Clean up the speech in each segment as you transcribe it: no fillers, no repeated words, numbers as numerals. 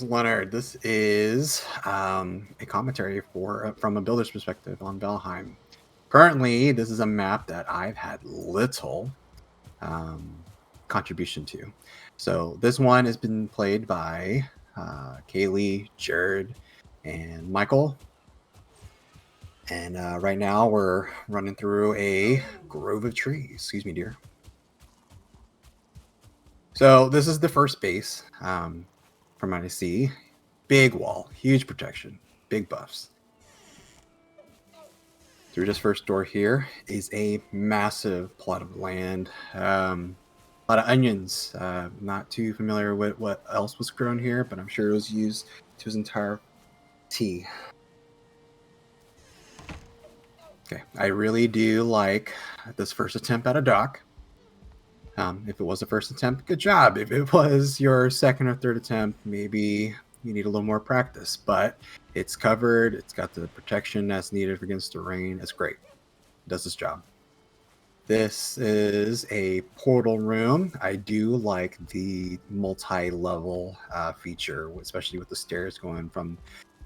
name's Leonard. This is a commentary from a builder's perspective on Valheim. Currently, this is a map that I've had little um, contribution to. So this one has been played by Kaylee, Jared, and Michael. And right now we're running through a grove of trees. Excuse me, dear. So this is the first base from what I see. Big wall, huge protection, big buffs. Through this first door here is a massive plot of land. A lot of onions. Not too familiar with what else was grown here, but I'm sure it was used to its entire tea. Okay, I really do like this first attempt at a dock. If it was the first attempt, good job. If it was your second or third attempt, maybe you need a little more practice. But it's covered. It's got the protection that's needed against the rain. It's great. It does its job. This is a portal room. I do like the multi-level feature, especially with the stairs going from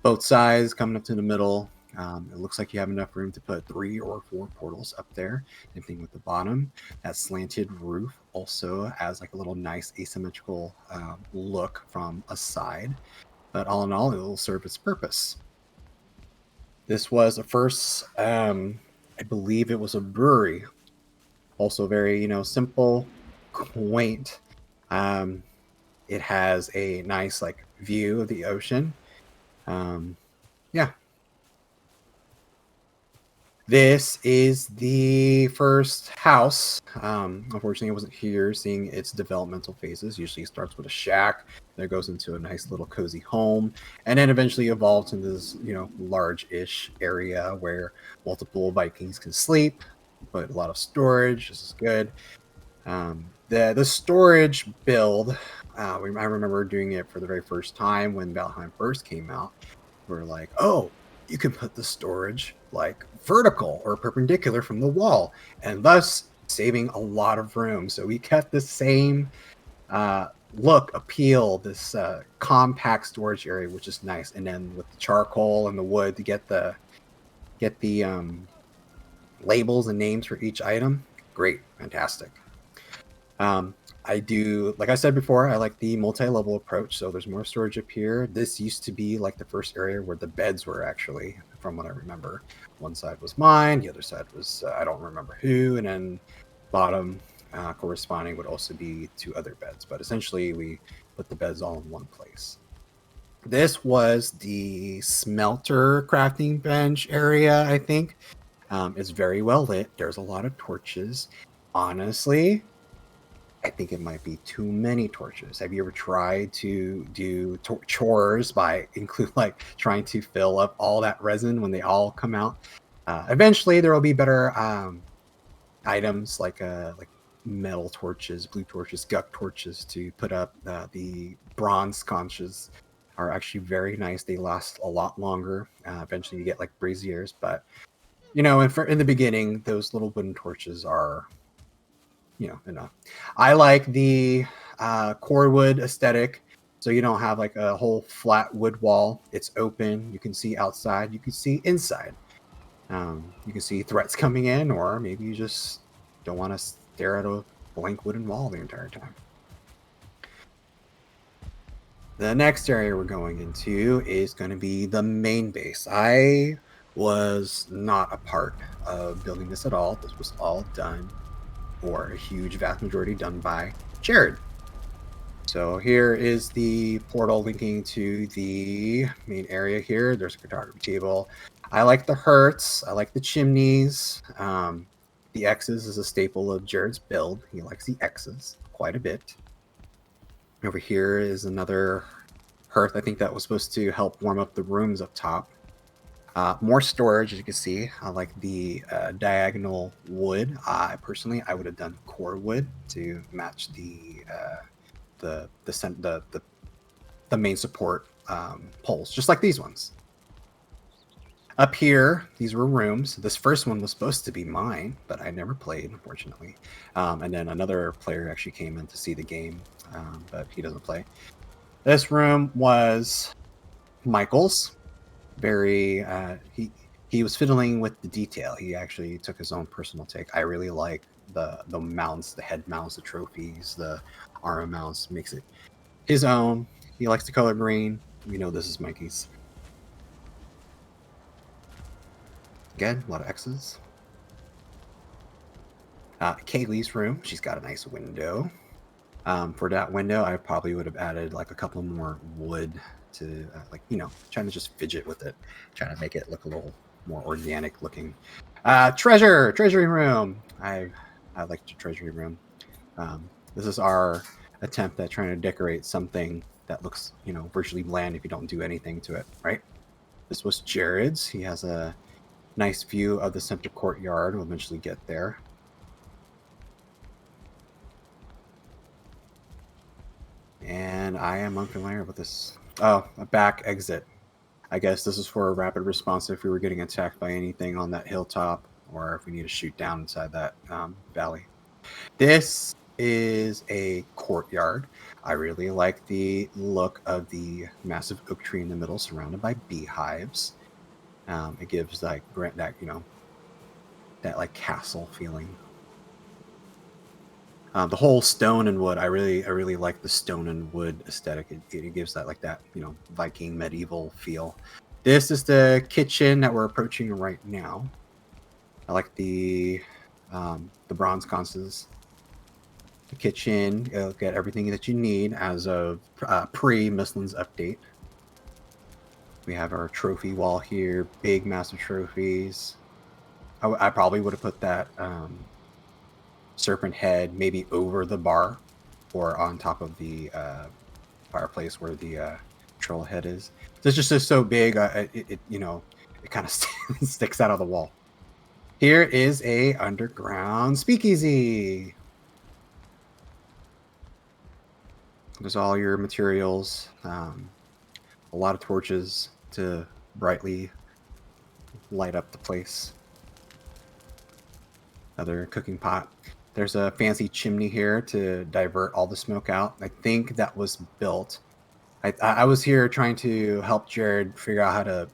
both sides, coming up to the middle. It looks like you have enough room to put 3 or 4 portals up there. Same thing with the bottom. That slanted roof also has like a little nice asymmetrical look from a side. But all in all, it will serve its purpose. This was a first, I believe it was a brewery. Also very, simple, quaint. It has a nice like view of the ocean. Yeah. This is the first house. Unfortunately, I wasn't here seeing its developmental phases. Usually it starts with a shack, then it goes into a nice little cozy home, and then eventually evolves into this, large-ish area where multiple Vikings can sleep, but a lot of storage. This is good. The storage build, I remember doing it for the very first time when Valheim first came out. We're like, oh, you can put the storage like vertical or perpendicular from the wall, and thus saving a lot of room. So we kept the same appeal, this compact storage area, which is nice. And then with the charcoal and the wood to get the labels and names for each item, great, fantastic. I do, like I said before, I like the multi-level approach. So there's more storage up here. This used to be like the first area where the beds were actually, from what I remember. One side was mine, the other side was, I don't remember who. And then bottom corresponding would also be 2 other beds. But essentially we put the beds all in one place. This was the smelter crafting bench area, I think. It's very well lit. There's a lot of torches. Honestly, I think it might be too many torches. Have you ever tried to do chores by like trying to fill up all that resin when they all come out? Eventually, there will be better items like metal torches, blue torches, guck torches to put up. The bronze conches are actually very nice. They last a lot longer. Eventually, you get like braziers, but in the beginning, those little wooden torches are enough. I like the core wood aesthetic, so you don't have like a whole flat wood wall. It's open. You can see outside. You can see inside. You can see threats coming in, or maybe you just don't want to stare at a blank wooden wall the entire time. The next area we're going into is going to be the main base. I was not a part of building this at all. This was all done, or a huge vast majority done by Jared. So here is the portal linking to the main area here. There's a photography table. I like the hearths. I like the chimneys. The X's is a staple of Jared's build. He likes the X's quite a bit. Over here is another hearth. I think that was supposed to help warm up the rooms up top. More storage, as you can see. I like the diagonal wood. Personally, I would have done core wood to match the main support poles, just like these ones. Up here, these were rooms. This first one was supposed to be mine, but I never played, unfortunately. And then another player actually came in to see the game, but he doesn't play. This room was Michael's. Very he was fiddling with the detail. He actually took his own personal take. I really like the mounts, the head mounts, the trophies, the arm mounts. Makes it his own. He likes the color green. We know this is Mikey's. Again, a lot of X's. Kaylee's room. She's got a nice window. For that window, I probably would have added like a couple more wood to like, you know, trying to just fidget with it, trying to make it look a little more organic looking. Treasury room. I like the treasury room. This is our attempt at trying to decorate something that looks, you know, virtually bland if you don't do anything to it, right? This was Jared's. He has a nice view of the center courtyard. We'll eventually get there. And I am unfamiliar with this. Oh, a back exit. I guess this is for a rapid response if we were getting attacked by anything on that hilltop, or if we need to shoot down inside that valley. This is a courtyard. I really like the look of the massive oak tree in the middle, surrounded by beehives. It gives like that, you know, that like castle feeling. The whole stone and wood, I really like the stone and wood aesthetic. It gives that like that, you know, Viking medieval feel. This is the kitchen that we're approaching right now. I like the bronze sconces. The kitchen, it'll get everything that you need as of pre-Michelин's update. We have our trophy wall here, big massive trophies. I probably would have put that serpent head maybe over the bar or on top of the fireplace where the troll head is. It's just so big, it you know, it kind of sticks out of the wall. Here is a underground speakeasy. There's all your materials, a lot of torches to brightly light up the place. Another cooking pot. There's a fancy chimney here to divert all the smoke out. I think that was built. I was here trying to help Jared figure out how to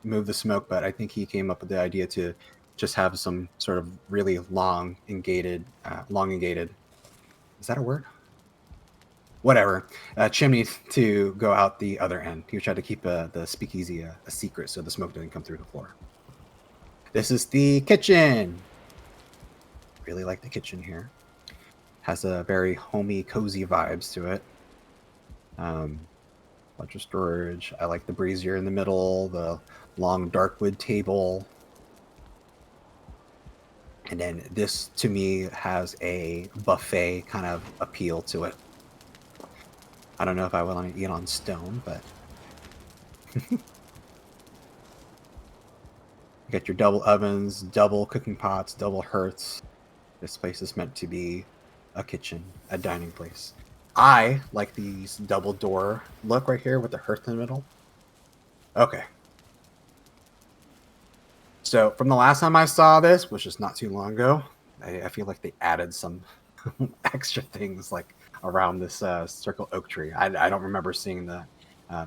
move the smoke, but I think he came up with the idea to just have some sort of really long elongated. Is that a word? Whatever. Chimney to go out the other end. He tried to keep the speakeasy a secret so the smoke didn't come through the floor. This is the kitchen. Really like the kitchen here. Has a very homey, cozy vibes to it. Bunch of storage. I like the brazier in the middle, the long dark wood table. And then this, to me, has a buffet kind of appeal to it. I don't know if I want to eat on stone, but... You got your double ovens, double cooking pots, double hearths. This place is meant to be a kitchen, a dining place. I like these double door look right here with the hearth in the middle. Okay. So from the last time I saw this, which is not too long ago, I feel like they added some extra things like around this circle oak tree. I don't remember seeing the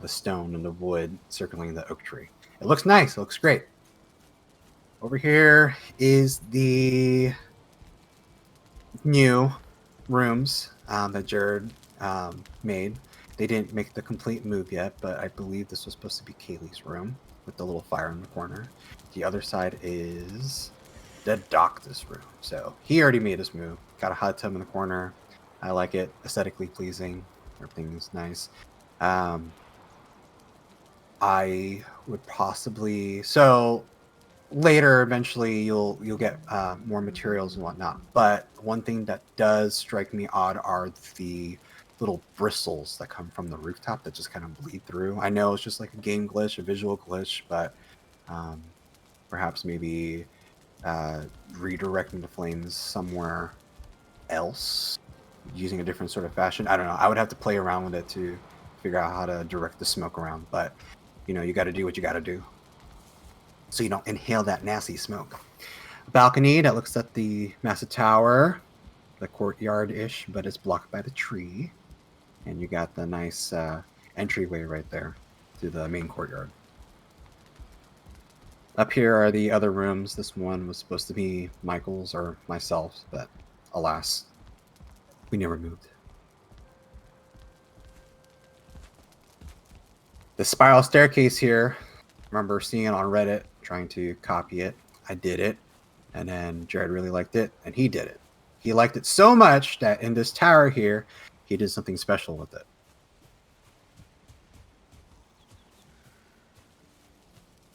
stone and the wood circling the oak tree. It looks nice. It looks great. Over here is the new rooms that Jared made. They didn't make the complete move yet, but I believe this was supposed to be Kaylee's room with the little fire in the corner. The other side is the doctor's room. So he already made his move. Got a hot tub in the corner. I like it. Aesthetically pleasing. Everything is nice. I would possibly... So later eventually you'll get more materials and whatnot, but one thing that does strike me odd are the little bristles that come from the rooftop that just kind of bleed through. I know it's just like a game glitch, a visual glitch, but perhaps maybe redirecting the flames somewhere else using a different sort of fashion. I don't know. I would have to play around with it to figure out how to direct the smoke around, but you know, you got to do what you got to do so you don't inhale that nasty smoke. Balcony that looks at the massive tower, the courtyard-ish, but it's blocked by the tree. And you got the nice entryway right there to the main courtyard. Up here are the other rooms. This one was supposed to be Michael's or myself, but alas, we never moved. The spiral staircase here, I remember seeing it on Reddit, trying to copy it. I did it, and then Jared really liked it, and he did it. He liked it so much that in this tower here, he did something special with it.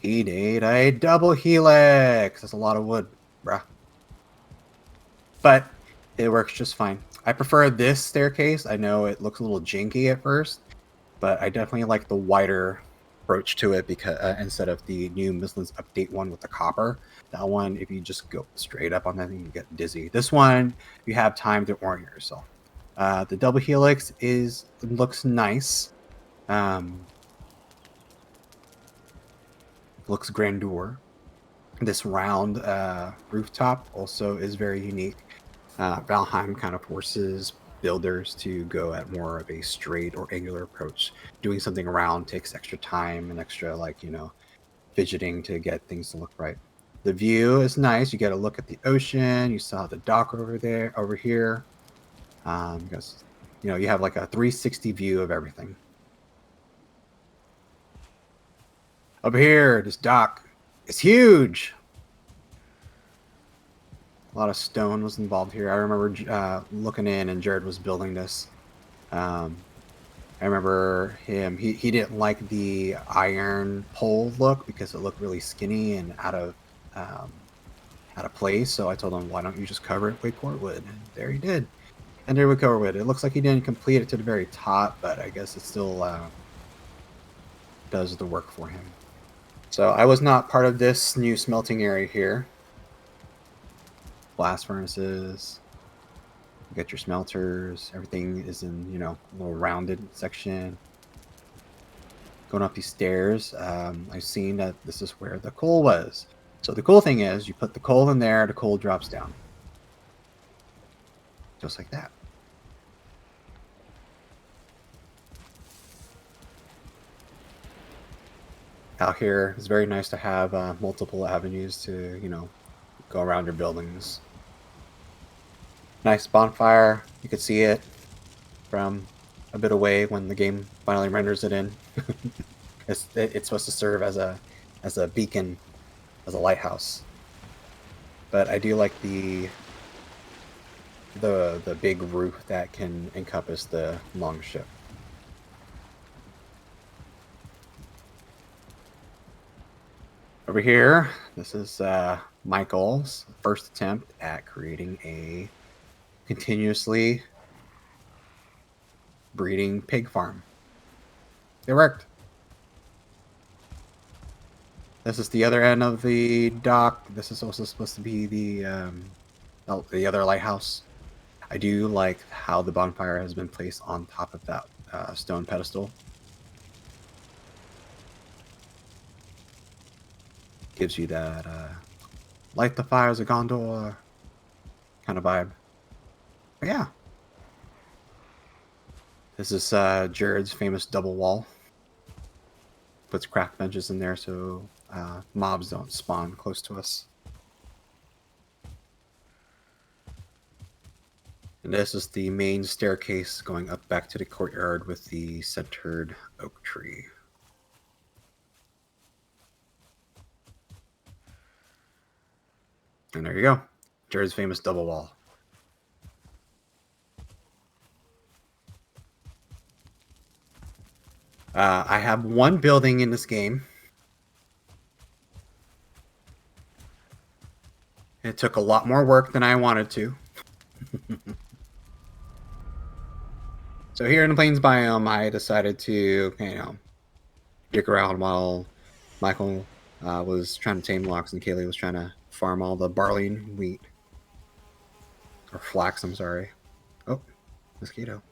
He did a double helix. That's a lot of wood, bruh. But it works just fine. I prefer this staircase. I know it looks a little janky at first, but I definitely like the wider approach to it because instead of the new Michelins update one with the copper. That one, if you just go straight up on that thing, you get dizzy. This one, you have time to orient yourself. The double helix looks nice. Looks grandeur. This round rooftop also is very unique. Valheim kind of forces builders to go at more of a straight or angular approach. Doing something round takes extra time and extra, fidgeting to get things to look right. The view is nice. You get a look at the ocean. You saw the dock over here. Because, you have like a 360 view of everything. Over here, this dock is huge. A lot of stone was involved here. I remember looking in, and Jared was building this. I remember him. He didn't like the iron pole look because it looked really skinny and out of place. So I told him, why don't you just cover it with cordwood? And there he did. And there we cordwood. It looks like he didn't complete it to the very top, but I guess it still does the work for him. So I was not part of this new smelting area here. Blast furnaces. You got your smelters. Everything is in, a little rounded section. Going up these stairs, I've seen that this is where the coal was. So the cool thing is, you put the coal in there, the coal drops down. Just like that. Out here, it's very nice to have multiple avenues to, go around your buildings. Nice bonfire. You could see it from a bit away when the game finally renders it in. It's supposed to serve as a beacon, as a lighthouse. But I do like the big roof that can encompass the long ship. Over here, this is Michael's first attempt at creating a continuously breeding pig farm. It worked. This is the other end of the dock. This is also supposed to be the other lighthouse. I do like how the bonfire has been placed on top of that stone pedestal. Gives you that light the fires of Gondor kind of vibe. But yeah. This is Jared's famous double wall. Puts craft benches in there so mobs don't spawn close to us. And this is the main staircase going up back to the courtyard with the centered oak tree. And there you go. Jared's famous double wall. I have one building in this game. It took a lot more work than I wanted to. So here in the Plains biome, I decided to, dick around while Michael was trying to tame logs and Kaylee was trying to farm all the barley and wheat. Or flax, I'm sorry. Oh, mosquito.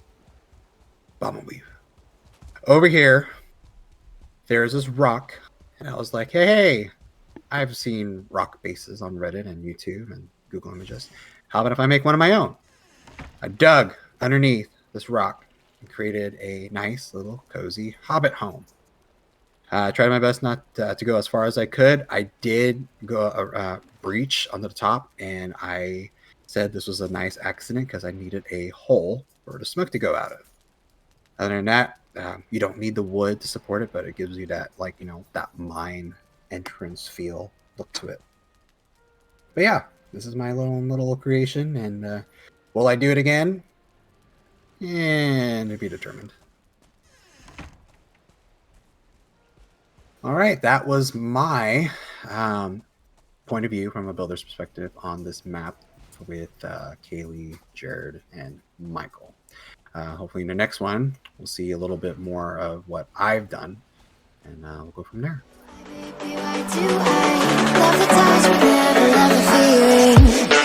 Bumblebee. Over here, there's this rock. And I was like, hey, I've seen rock bases on Reddit and YouTube and Google Images. How about if I make one of my own? I dug underneath this rock. and created a nice little cozy hobbit home. I tried my best not to go as far as I could. I did go breach on the top, and I said this was a nice accident because I needed a hole for the smoke to go out of. Other than that, you don't need the wood to support it, but it gives you that, like, that mine entrance feel look to it. But yeah, this is my little creation, and will I do it again? And to be determined. All right, that was my point of view from a builder's perspective on this map with Kaylee, Jared, and Michael. Hopefully in the next one, we'll see a little bit more of what I've done, and we'll go from there. Why do I love the touch but never love the feeling?